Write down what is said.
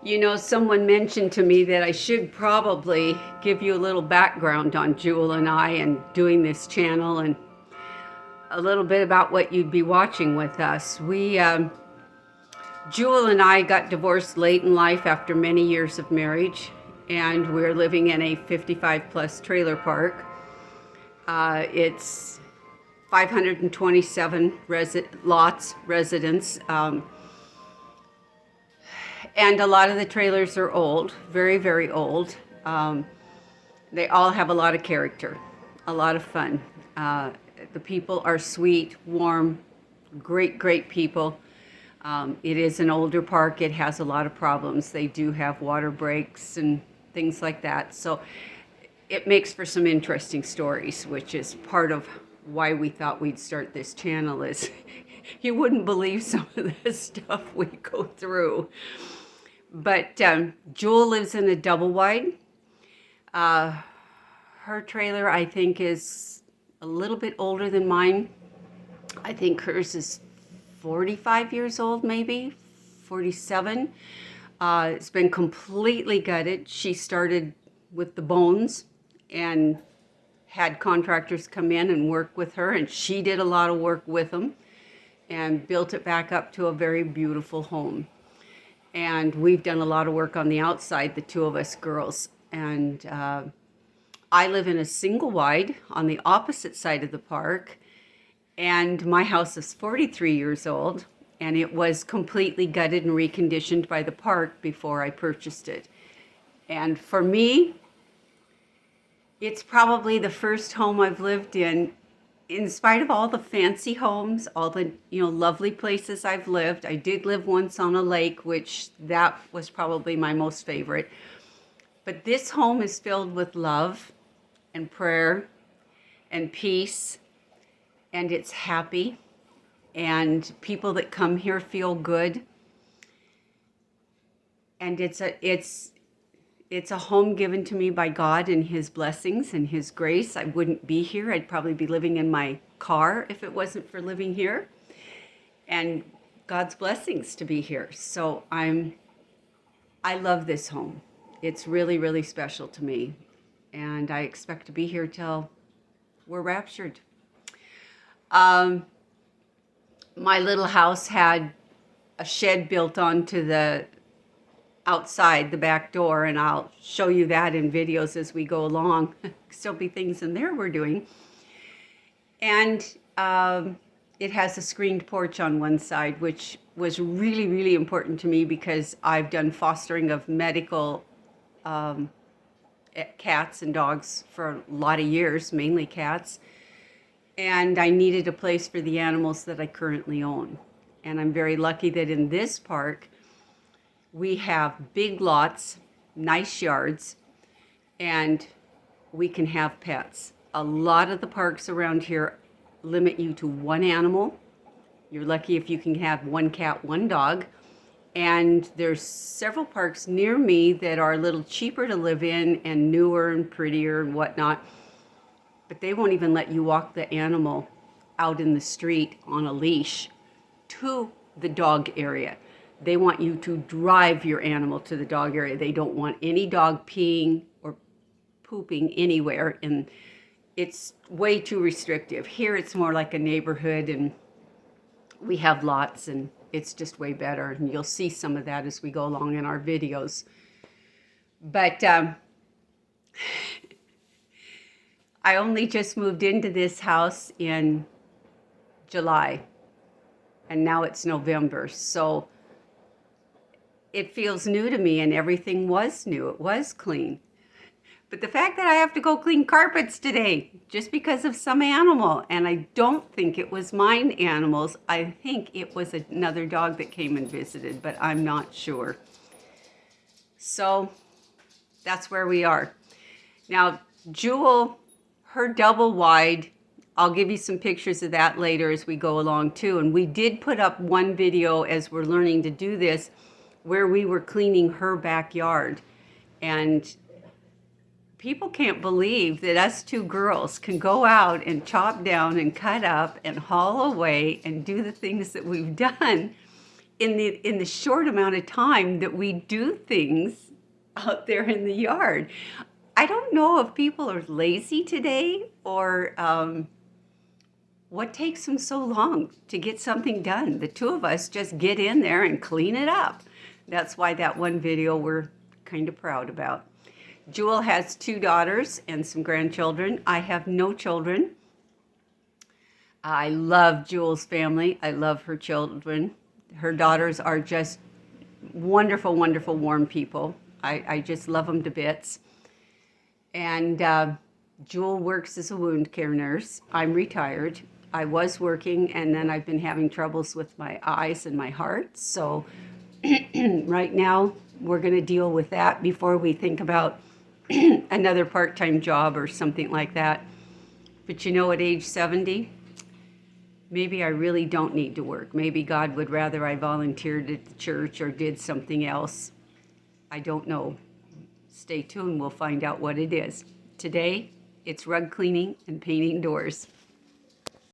You know, someone mentioned to me that I should probably give you a little background on Jewel and I and doing this channel and a little bit about what you'd be watching with us. Jewel and I got divorced late in life after many years of marriage, and we're living in a 55 plus trailer park. It's 527 residents. And a lot of the trailers are old, very, very old. They all have a lot of character, a lot of fun. The people are sweet, warm, great, great people. It is an older park. It has a lot of problems. They do have water breaks and things like that. So it makes for some interesting stories, which is part of why we thought we'd start this channel. Is you wouldn't believe some of the stuff we go through. But Jewel lives in a double wide. Her trailer, I think, is a little bit older than mine. I think hers is 45 years old, maybe 47. It's been completely gutted. She started with the bones and had contractors come in and work with her, and she did a lot of work with them and built it back up to a very beautiful home. And we've done a lot of work on the outside, the two of us girls. And I live in a single wide on the opposite side of the park. And my house is 43 years old, and it was completely gutted and reconditioned by the park before I purchased it. And for me, it's probably the first home I've lived in spite of all the fancy homes, all the lovely places I've lived. I did live once on a lake, which that was probably my most favorite. But this home is filled with love and prayer and peace, and it's happy, and people that come here feel good. And it's a home given to me by God and His blessings and His grace. I wouldn't be here. I'd probably be living in my car if it wasn't for living here. And God's blessings to be here. So I love this home. It's really, really special to me. And I expect to be here till we're raptured. My little house had a shed built onto the outside the back door, and I'll show you that in videos as we go along. Still be things in there we're doing. And it has a screened porch on one side, which was really, really important to me because I've done fostering of medical cats and dogs for a lot of years, mainly cats. And I needed a place for the animals that I currently own. And I'm very lucky that in this park, we have big lots, nice yards, and we can have pets. A lot of the parks around here limit you to one animal. You're lucky if you can have one cat, one dog. And there's several parks near me that are a little cheaper to live in and newer and prettier and whatnot. But they won't even let you walk the animal out in the street on a leash to the dog area. They want you to drive your animal to the dog area. They don't want any dog peeing or pooping anywhere, and it's way too restrictive. Here it's more like a neighborhood, and we have lots, and it's just way better, and you'll see some of that as we go along in our videos. But I only just moved into this house in July, and now it's November, so it feels new to me, and everything was new. It was clean. But the fact that I have to go clean carpets today just because of some animal, and I don't think it was mine animals. I think it was another dog that came and visited, but I'm not sure. So that's where we are. Now, Jewel, her double wide, I'll give you some pictures of that later as we go along too. And we did put up one video as we're learning to do this, where we were cleaning her backyard. And people can't believe that us two girls can go out and chop down and cut up and haul away and do the things that we've done in the short amount of time that we do things out there in the yard. I don't know if people are lazy today or what takes them so long to get something done. The two of us just get in there and clean it up. That's why that one video we're kind of proud about. Jewel has 2 daughters and some grandchildren. I have no children. I love Jewel's family. I love her children. Her daughters are just wonderful, wonderful, warm people. I just love them to bits. And Jewel works as a wound care nurse. I'm retired. I was working, and then I've been having troubles with my eyes and my heart. So right now, we're going to deal with that before we think about another part-time job or something like that. But you know, at age 70, maybe I really don't need to work. Maybe God would rather I volunteered at the church or did something else. I don't know. Stay tuned. We'll find out what it is. Today, it's rug cleaning and painting doors.